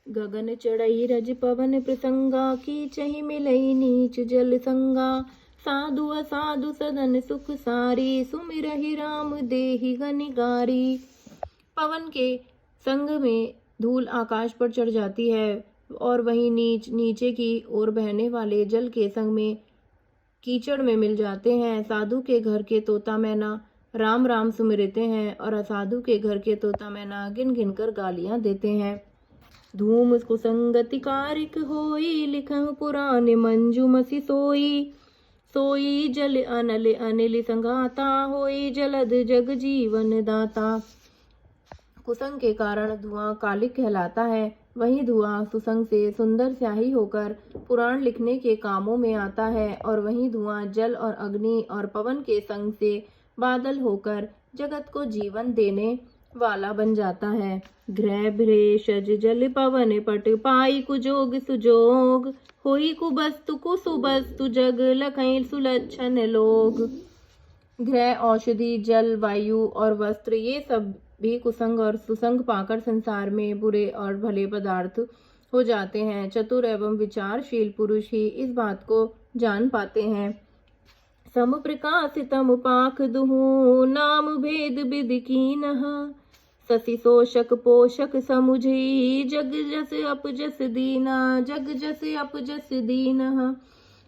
गगन चढ़ई रज पवन प्रसंगा, की चही मिलई नीच जल संगा। साधु असाधु सदन सुख सारी, सुमिरहि राम देहि गनिगारी। पवन के संग में धूल आकाश पर चढ़ जाती है और वहीं नीचे की ओर बहने वाले जल के संग में कीचड़ में मिल जाते हैं। साधु के घर के तोता मैना राम राम सुमिरते हैं और असाधु के घर के तोता मैना गिन गिन कर गालियां देते हैं। धूम कुसंगति कारिक होई, लिखहु पुराण मंजुमसी सोई। सोई जल अनल अनिल संगाता, होई जलद जग जीवन दाता। कुसंग के कारण धुआं कालिक कहलाता है, वही धुआं सुसंग से सुंदर स्याही होकर पुराण लिखने के कामों में आता है, और वही धुआं जल और अग्नि और पवन के संग से बादल होकर जगत को जीवन देने वाला बन जाता है। ग्रह भ्रेषज जल पवन पट, पाई कुजोग सुजोग। होई कुबस्तु कुसुबस्तु, जग लखई सुलक्षण लोग। ग्रह औषधि जल वायु और वस्त्र ये सब भी कुसंग और सुसंग पाकर संसार में बुरे और भले पदार्थ हो जाते हैं। चतुर एवं विचारशील पुरुष ही इस बात को जान पाते हैं। सम प्रकाशितम पाख दुहु, नाम भेद विधि कीनह। ससी शोषक पोषक समुझी, जग जस अपजस दीना। जग जस अपजस दीनह।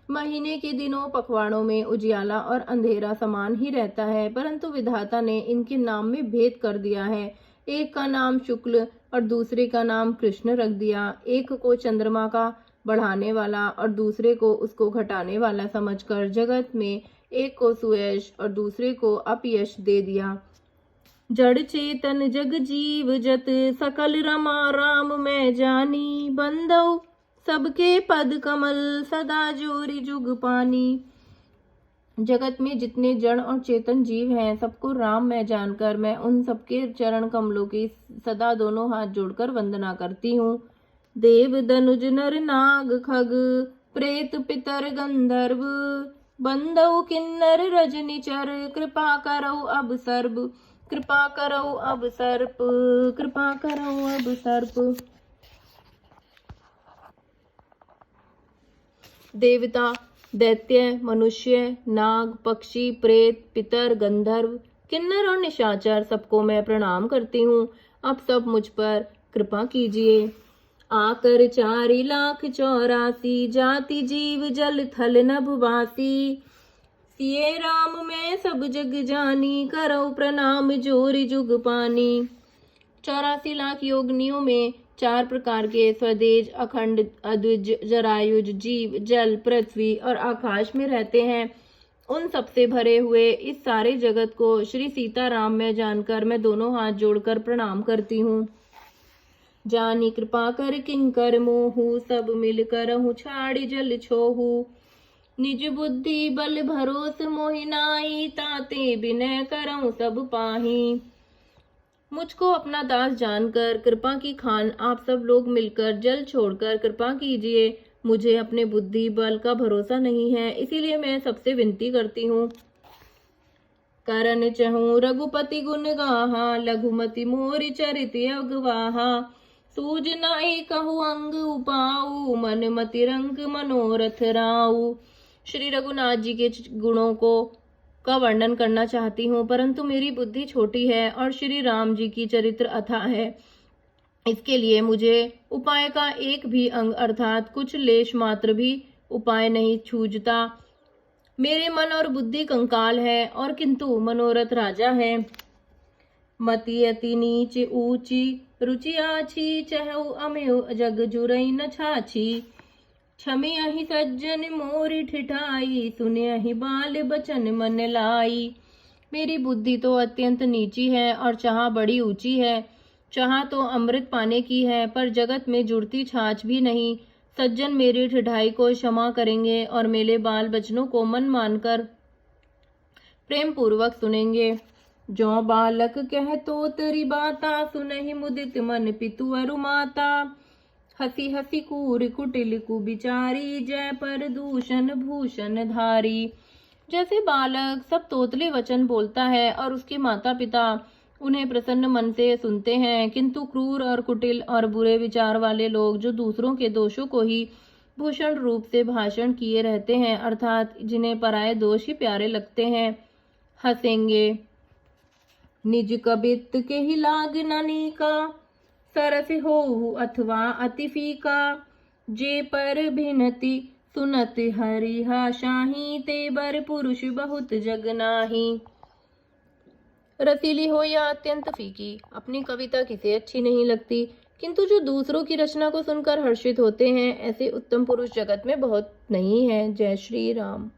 महीने के दिनों पखवाड़ों में उजियाला और अंधेरा समान ही रहता है, परंतु विधाता ने इनके नाम में भेद कर दिया है। एक का नाम शुक्ल और दूसरे का नाम कृष्ण रख दिया। एक को चंद्रमा का बढ़ाने वाला और दूसरे को उसको घटाने वाला समझकर जगत में एक को सुयश और दूसरे को अपयश दे दिया। जड़ चेतन जग जीव जत, सकल रमा राम मैं जानी। बंधौ सबके पद कमल, सदा जोरी जुग पानी। जगत में जितने जड़ और चेतन जीव हैं, सबको राम मैं जानकर मैं उन सबके चरण कमलों की सदा दोनों हाथ जोड़कर वंदना करती हूँ। देव दनुज नर नाग खग, प्रेत पितर गंधर्व। बंधौ किन्नर रजनिचर, कृपा करौ अब सर्प। कृपा करौ अब सर्प, कृपा करौ अब सर्प। देवता, दैत्य, मनुष्य, नाग, पक्षी, प्रेत, पितर, गंधर्व, किन्नर और निशाचर सबको मैं प्रणाम करती हूँ। अब सब मुझ पर कृपा कीजिए। आकर 4,84,00,000 जाति जीव जल थल नभवासी। सिए राम मैं सब जग जानी, करौ प्रणाम जोरि जुग पानी। 84 लाख योगिनियों में 4 प्रकार के स्वदेज, अखंड, अद्विज, जरायुज जीव जल, पृथ्वी और आकाश में रहते हैं। उन सबसे भरे हुए इस सारे जगत को श्री सीताराम में जानकर मैं दोनों हाथ जोड़कर प्रणाम करती हूँ। जानी कृपा कर किंकर मोहू, सब मिल करहु छाड़ी जल छोहू। निज बुद्धि बल भरोस मोहिनाई, ताते बिनय करहु सब पाही। मुझको अपना दास जानकर कृपा की खान आप सब लोग मिलकर जल छोड़कर कृपा कीजिए। मुझे अपने बुद्धि बल का भरोसा नहीं है, इसीलिए मैं सबसे विनती करती हूँ। करन चहूँ रघुपति गुण गाहा, लघुमति मोरि चरित अगवाहा। सूझ नाई कहु अंग उपाऊ, मन मति रंग मनोरथ राऊ। श्री रघुनाथ जी के गुणों का वर्णन करना चाहती हूँ, परंतु मेरी बुद्धि छोटी है और श्री राम जी की चरित्र अथाह है। इसके लिए मुझे उपाय का एक भी अंग अर्थात कुछ लेश मात्र भी उपाय नहीं सूझता। मेरे मन और बुद्धि कंकाल है और किंतु मनोरथ राजा है। मति अति नीच ऊंची, रुचि आछी, चहु अमेव जग जुरई न छाछी। क्षमी अहि सज्जन मोरि ठिठाई, सुने अहि बाल बचन मन लाई। मेरी बुद्धि तो अत्यंत नीची है और चाह बड़ी ऊंची है। चाह तो अमृत पाने की है, पर जगत में जुड़ती छाछ भी नहीं। सज्जन मेरी ठिठाई को क्षमा करेंगे और मेरे बाल बचनों को मन मानकर प्रेम पूर्वक सुनेंगे। जो बालक कह तो तेरी बाता, सुनहि मुदित मन पितु अरु माता। हसी हसी कूर कुटिल कुबिचारी, जय पर दूषण भूषण धारी। जैसे बालक सब तोतले वचन बोलता है और उसके माता पिता उन्हें प्रसन्न मन से सुनते हैं, किंतु क्रूर और कुटिल और बुरे विचार वाले लोग जो दूसरों के दोषों को ही भूषण रूप से भाषण किए रहते हैं, अर्थात जिन्हें पराये दोष ही प्यारे लगते हैं, हंसेंगे। निज कबित के ही लाग नानी का, सरस हो अथवा अति फीका, जे पर भिनति सुनत हरिहा शाही, ते बर पुरुष बहुत जग नाही। रसीली हो या अत्यंत फीकी, अपनी कविता किसे अच्छी नहीं लगती, किंतु जो दूसरों की रचना को सुनकर हर्षित होते हैं, ऐसे उत्तम पुरुष जगत में बहुत नहीं है। जय श्री राम।